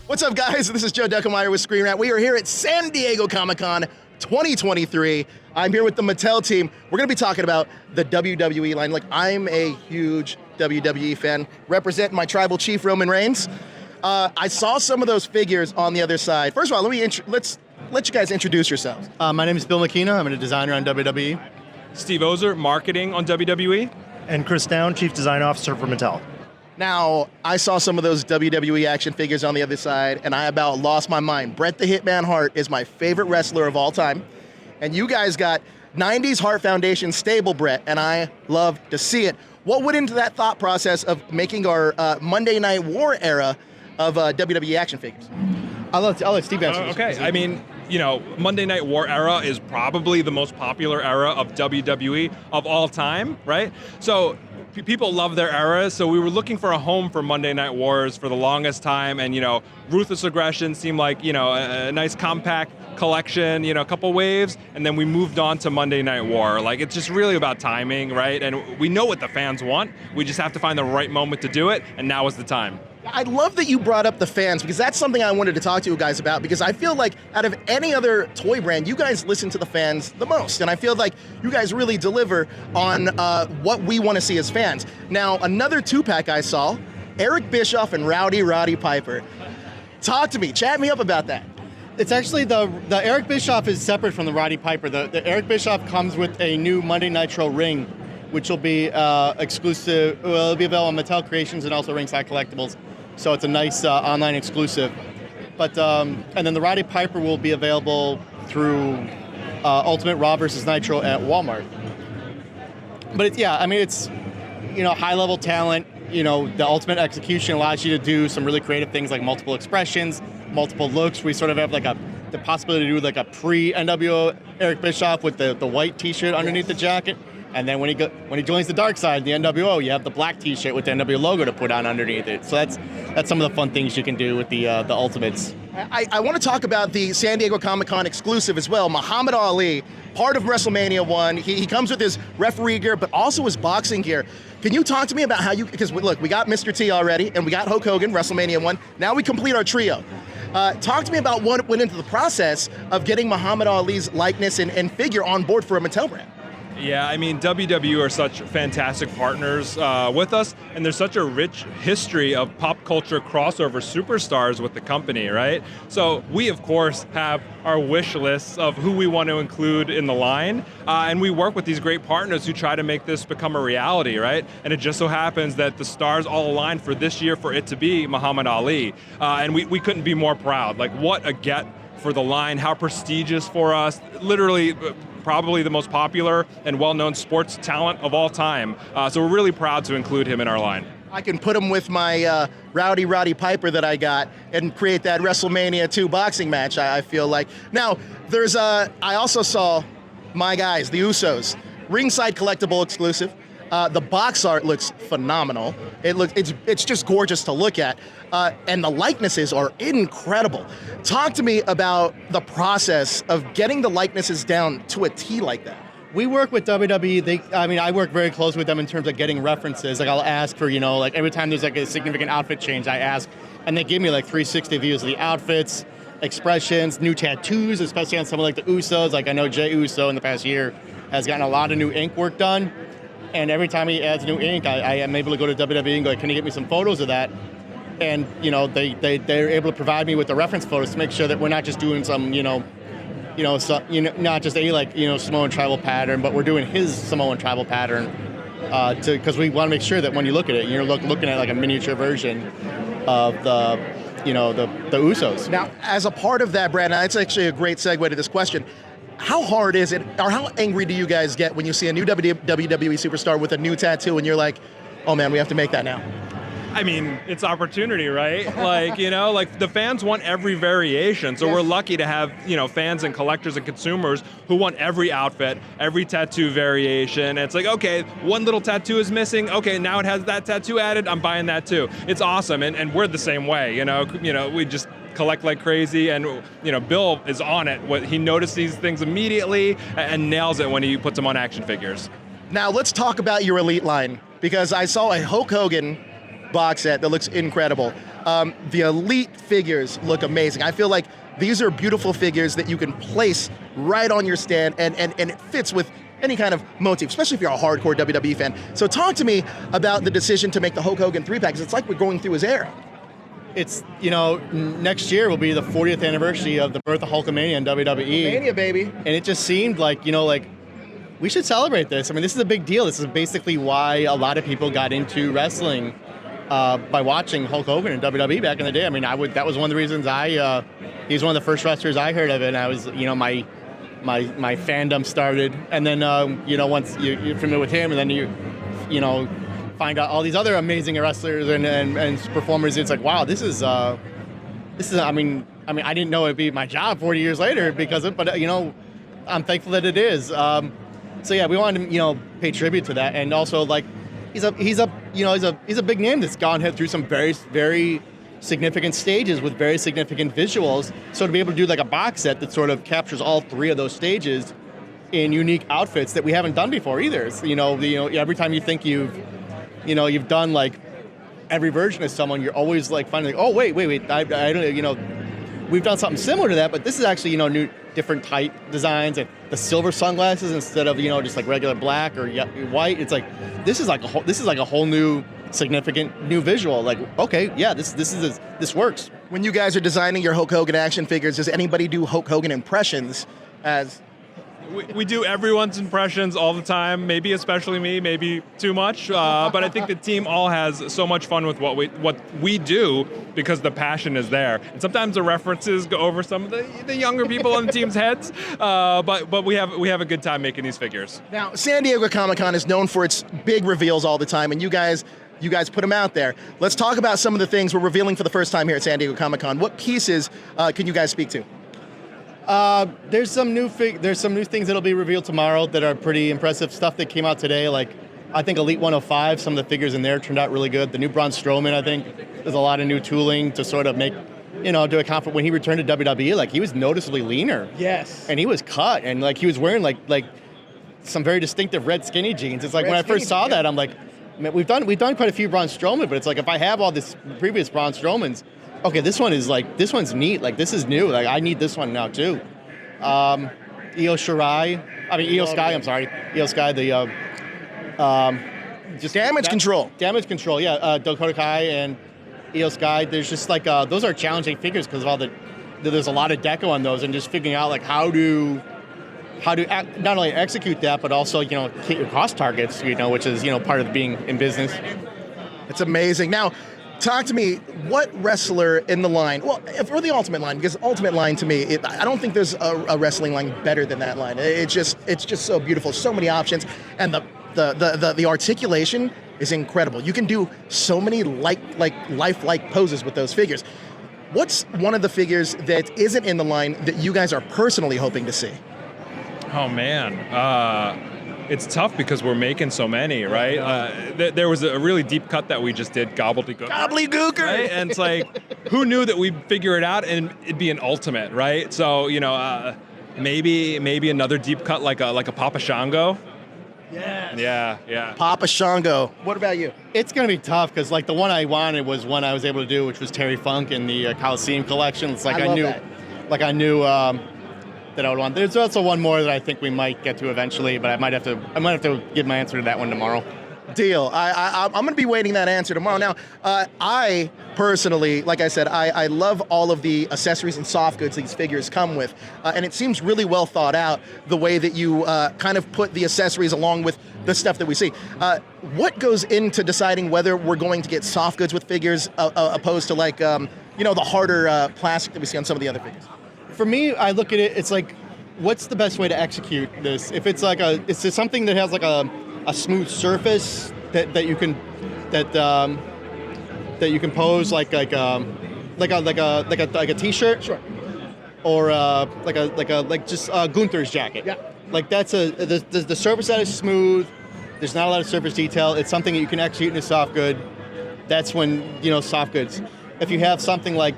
What's up, guys? This is Joe Deckelmeyer with Screen Rant. We are here at San Diego Comic-Con 2023. I'm here with the Mattel team. We're going to be talking about the WWE line. Like, I'm a huge WWE fan, representing my tribal chief, Roman Reigns. I saw some of those figures on the other side. First of all, let's let you guys introduce yourselves. My name is Bill Miekina. I'm a designer on WWE. Steve Ozer, marketing on WWE. And Chris Down, Chief Design Officer for Mattel. Now, I saw some of those WWE action figures on the other side, and I about lost my mind. Bret the Hitman Hart is my favorite wrestler of all time, and you guys got 90s Hart Foundation stable Bret, and I love to see it. What went into that thought process of making our Monday Night War era of WWE action figures? I'll let Steve answer this. Okay, I mean, you know, Monday Night War era is probably the most popular era of WWE of all time, right? So people love their eras, so we were looking for a home for Monday Night Wars for the longest time, and, you know, Ruthless Aggression seemed like, you know, a nice compact collection, you know, a couple waves, and then we moved on to Monday Night War. Like, it's just really about timing, right? And we know what the fans want. We just have to find the right moment to do it, and now is the time. I love that you brought up the fans, because that's something I wanted to talk to you guys about, because I feel like out of any other toy brand, you guys listen to the fans the most, and I feel like you guys really deliver on what we want to see as fans. Now, another two-pack I saw, Eric Bischoff and Roddy Piper. Talk to me, chat me up about that. It's actually the Eric Bischoff is separate from the Roddy Piper. The Eric Bischoff comes with a new Monday Nitro ring, which will be exclusive. Well, it'll be available on Mattel Creations and also Ringside Collectibles. So it's a nice online exclusive. But and then the Roddy Piper will be available through Ultimate Raw vs. Nitro at Walmart. But it's you know, high level talent. You know, the Ultimate Execution allows you to do some really creative things like multiple expressions, multiple looks. We sort of have like the possibility to do like a pre-NWO Eric Bischoff with the white T-shirt underneath the jacket. And then when he joins the dark side, the NWO, you have the black T-shirt with the NWO logo to put on underneath it. So that's some of the fun things you can do with the Ultimates. I want to talk about the San Diego Comic-Con exclusive as well. Muhammad Ali, part of WrestleMania 1. He comes with his referee gear, but also his boxing gear. Can you talk to me about how you, because look, we got Mr. T already, and we got Hulk Hogan, WrestleMania 1. Now we complete our trio. Talk to me about what went into the process of getting Muhammad Ali's likeness and figure on board for a Mattel brand. Yeah, I mean, WWE are such fantastic partners with us, and there's such a rich history of pop culture crossover superstars with the company, right? So we, of course, have our wish lists of who we want to include in the line, and we work with these great partners who try to make this become a reality, right? And it just so happens that the stars all aligned for this year for it to be Muhammad Ali, and we couldn't be more proud. Like, what a get for the line, how prestigious for us, literally probably the most popular and well-known sports talent of all time. So we're really proud to include him in our line. I can put him with my Roddy Piper that I got and create that WrestleMania 2 boxing match, I feel like. Now, there's I also saw my guys, the Usos, Ringside Collectible exclusive. The box art looks phenomenal. It's just gorgeous to look at. And the likenesses are incredible. Talk to me about the process of getting the likenesses down to a T like that. We work with WWE. I work very close with them in terms of getting references. Like, I'll ask for, you know, like every time there's like a significant outfit change, I ask, and they give me like 360 views of the outfits, expressions, new tattoos, especially on someone like the Usos. Like, I know Jey Uso in the past year has gotten a lot of new ink work done. And every time he adds new ink, I am able to go to WWE and go, can you get me some photos of that? And, you know, they're able to provide me with the reference photos to make sure that we're not just doing some, not just a Samoan tribal pattern, but we're doing his Samoan tribal pattern, because we want to make sure that when you look at it, you're looking at like a miniature version of the Usos. Now, as a part of that brand, that's actually a great segue to this question. How hard is it, or how angry do you guys get when you see a new WWE superstar with a new tattoo and you're like, oh man, we have to make that now? I mean, it's opportunity, right? Like, you know, like the fans want every variation. So we're lucky to have, you know, fans and collectors and consumers who want every outfit, every tattoo variation. And it's like, okay, one little tattoo is missing. Okay, now it has that tattoo added. I'm buying that too. It's awesome. And we're the same way, you know, we just collect like crazy, and you know, Bill is on it. He noticed these things immediately and nails it when he puts them on action figures. Now let's talk about your Elite line, because I saw a Hulk Hogan box set that looks incredible. The Elite figures look amazing. I feel like these are beautiful figures that you can place right on your stand, and it fits with any kind of motif, especially if you're a hardcore WWE fan. So talk to me about the decision to make the Hulk Hogan 3-pack, because it's like we're going through his era. It's, next year will be the 40th anniversary of the birth of Hulkamania in WWE. Mania, baby. And it just seemed like, we should celebrate this. I mean, this is a big deal. This is basically why a lot of people got into wrestling by watching Hulk Hogan in WWE back in the day. I mean, that was one of the reasons he's one of the first wrestlers I heard of, and I was, my fandom started. And then, once you're familiar with him, and then you find out all these other amazing wrestlers and performers, it's like, wow, this is, I mean, I didn't know it'd be my job 40 years later because of it, but, I'm thankful that it is. So yeah, we wanted to, pay tribute to that. And also, like, he's a big name that's gone through some very, very significant stages with very significant visuals. So to be able to do like a box set that sort of captures all three of those stages in unique outfits that we haven't done before either. So, every time you think you've done like every version of someone, you're always like finding, like, oh wait, I don't, we've done something similar to that, but this is actually, new, different type designs, and the silver sunglasses instead of, just like regular black or white. It's like, this is like a whole new significant new visual. Like, okay, yeah, this works. When you guys are designing your Hulk Hogan action figures, does anybody do Hulk Hogan impressions as... We do everyone's impressions all the time, maybe especially me, maybe too much, but I think the team all has so much fun with what we do because the passion is there. And sometimes the references go over some of the younger people on the team's heads, but we have a good time making these figures. Now, San Diego Comic-Con is known for its big reveals all the time, and you guys put them out there. Let's talk about some of the things we're revealing for the first time here at San Diego Comic-Con. What pieces can you guys speak to? There's some new things that'll be revealed tomorrow that are pretty impressive. Stuff that came out today, like I think Elite 105, some of the figures in there turned out really good. The new Braun Strowman, I think, there's a lot of new tooling to sort of make, to account for when he returned to WWE, like he was noticeably leaner. Yes. And he was cut, and like he was wearing like some very distinctive red skinny jeans. It's like when I first saw that, I'm like, man, we've done quite a few Braun Strowman, but it's like if I have all this previous Braun Strowmans, okay, this one's neat. Like, this is new. Like, I need this one now, too. Io Sky, the... just Damage Control. Damage Control, yeah. Dakota Kai and Io Sky. There's just, like, those are challenging figures because of there's a lot of deco on those, and just figuring out, like, how to not only execute that, but also, hit your cost targets, which is, part of being in business. It's amazing. Now, talk to me, what wrestler in the line, or the Ultimate line, because Ultimate line to me, I don't think there's a wrestling line better than that line. It's just so beautiful, so many options, and the articulation is incredible. You can do so many lifelike poses with those figures. What's one of the figures that isn't in the line that you guys are personally hoping to see? Oh man, it's tough because we're making so many, right? There was a really deep cut that we just did, Gobbledygooker. Gobbledygooker! Right? And it's like, who knew that we'd figure it out and it'd be an ultimate, right? So, maybe another deep cut like a Papa Shango. Yes. Yeah. Papa Shango. What about you? It's going to be tough because, like, the one I wanted was one I was able to do, which was Terry Funk in the Coliseum collection. It's like I knew that I would want. There's also one more that I think we might get to eventually, but I might have to give my answer to that one tomorrow. Deal. I'm going to be waiting that answer tomorrow. Now, I personally, like I said, I love all of the accessories and soft goods these figures come with, and it seems really well thought out the way that you kind of put the accessories along with the stuff that we see. What goes into deciding whether we're going to get soft goods with figures opposed to like the harder plastic that we see on some of the other figures? For me, I look at it, it's like, what's the best way to execute this? If it's like it's just something that has like a smooth surface that you can pose like a t-shirt, Sure. or like Gunther's jacket. Yeah. Like that's the surface that is smooth. There's not a lot of surface detail. It's something that you can execute in a soft good. That's when soft goods. If you have something like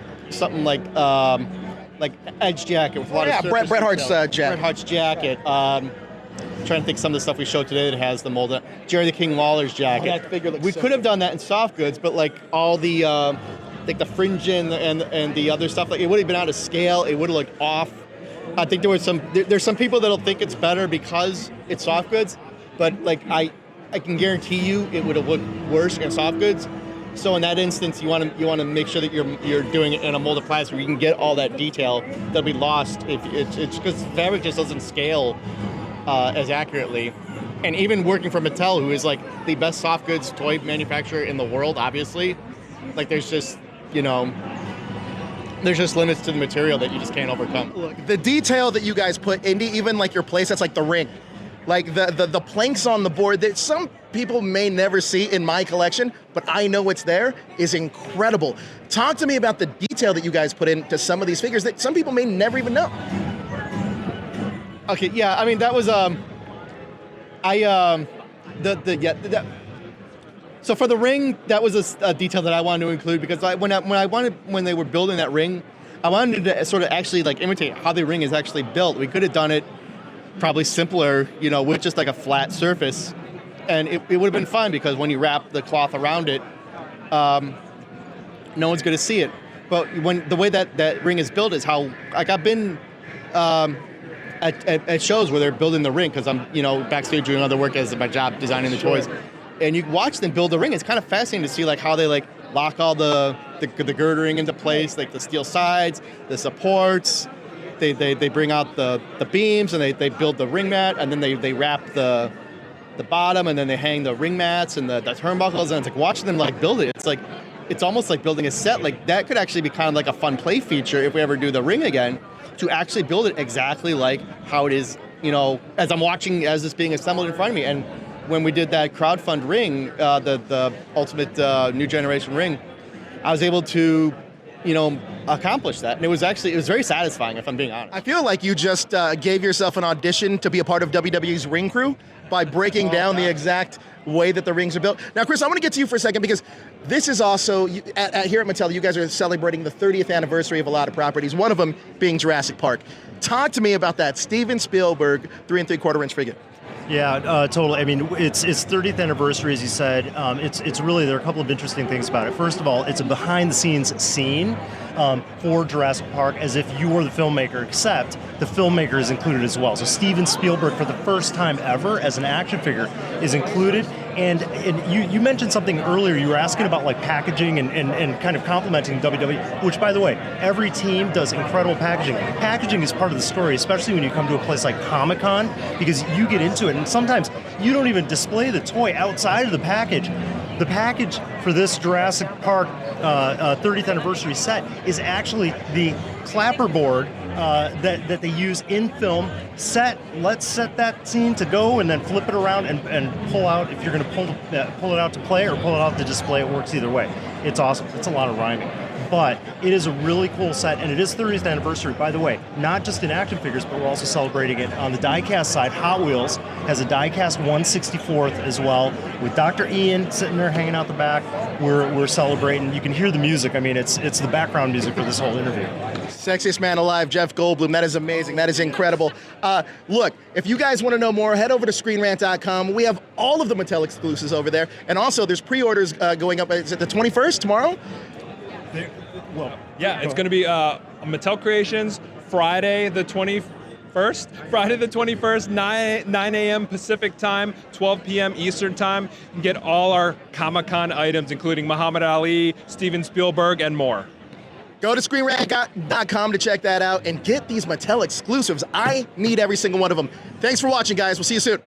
Edge jacket with a lot of surface Bret Hart's detail. jacket. Bret Hart's jacket. Trying to think some of the stuff we showed today that has the mold. Jerry the King Lawler's jacket. that figure looks we so could have good. done that in soft goods, but like all the like the fringe and the other stuff, like it would have been out of scale. It would have looked off. I think there's some people that'll think it's better because it's soft goods, but like I can guarantee you it would have looked worse in soft goods. So in that instance, you want to make sure that you're doing it in a molded plastic where you can get all that detail that'll be lost if it's because fabric just doesn't scale as accurately. And even working for Mattel, who is like the best soft goods toy manufacturer in the world, obviously, like there's just limits to the material that you just can't overcome. Look, the detail that you guys put into even like your place, that's like the ring. Like the planks on the board that some people may never see in my collection, but I know it's there, is incredible. Talk to me about the detail that you guys put into some of these figures that some people may never even know. Okay, yeah, I mean that was so for the ring, that was a detail that I wanted to include because when they were building that ring, I wanted to sort of actually like imitate how the ring is actually built. We could have done it probably simpler, with just like a flat surface, and it would have been fun because when you wrap the cloth around it, no one's going to see it. But when the way that ring is built is how, like I've been at shows where they're building the ring because I'm backstage doing other work as my job designing the toys, and you watch them build the ring. It's kind of fascinating to see like how they like lock all the girdering into place, like the steel sides, the supports. They bring out the beams and they build the ring mat, and then they wrap the bottom, and then they hang the ring mats and the turnbuckles, and it's like watching them like build it. It's almost like building a set. Like that could actually be kind of like a fun play feature if we ever do the ring again, to actually build it exactly like how it is, as I'm watching as it's being assembled in front of me. And when we did that crowdfund ring, the ultimate new generation ring, I was able to accomplish that. And it was very satisfying, if I'm being honest. I feel like you just gave yourself an audition to be a part of WWE's ring crew by breaking down the exact way that the rings are built. Now, Chris, I want to get to you for a second because this is also, here at Mattel, you guys are celebrating the 30th anniversary of a lot of properties, one of them being Jurassic Park. Talk to me about that Steven Spielberg 3 3/4-inch figure. Yeah, totally. I mean, it's 30th anniversary, as you said. It's really, there are a couple of interesting things about it. First of all, it's a behind-the-scenes scene for Jurassic Park, as if you were the filmmaker, except the filmmaker is included as well. So Steven Spielberg, for the first time ever, as an action figure, is included. And you mentioned something earlier. You were asking about like packaging and kind of complimenting WWE, which, by the way, every team does incredible packaging. Packaging is part of the story, especially when you come to a place like Comic-Con, because you get into it, and sometimes you don't even display the toy outside of the package. The package for this Jurassic Park 30th anniversary set is actually the clapperboard that they use in film. Let's set that scene to go, and then flip it around and pull out. If you're going to pull it out to play or pull it out to display, it works either way. It's awesome. It's a lot of rhyming. But it is a really cool set, and it is 30th anniversary, by the way, not just in action figures, but we're also celebrating it on the die-cast side. Hot Wheels has a die-cast 1/64th as well, with Dr. Ian sitting there hanging out the back. We're celebrating. You can hear the music. I mean, it's the background music for this whole interview. Sexiest man alive, Jeff Goldblum. That is amazing. That is incredible. Look, if you guys want to know more, head over to ScreenRant.com. We have all of the Mattel exclusives over there, and also there's pre-orders going up. Is it the 21st tomorrow? Yeah, it's going to be Mattel Creations Friday the 21st. Friday the 21st, 9 a.m. Pacific time, 12 p.m. Eastern time. You can get all our Comic-Con items, including Muhammad Ali, Steven Spielberg, and more. Go to ScreenRant.com to check that out and get these Mattel exclusives. I need every single one of them. Thanks for watching, guys. We'll see you soon.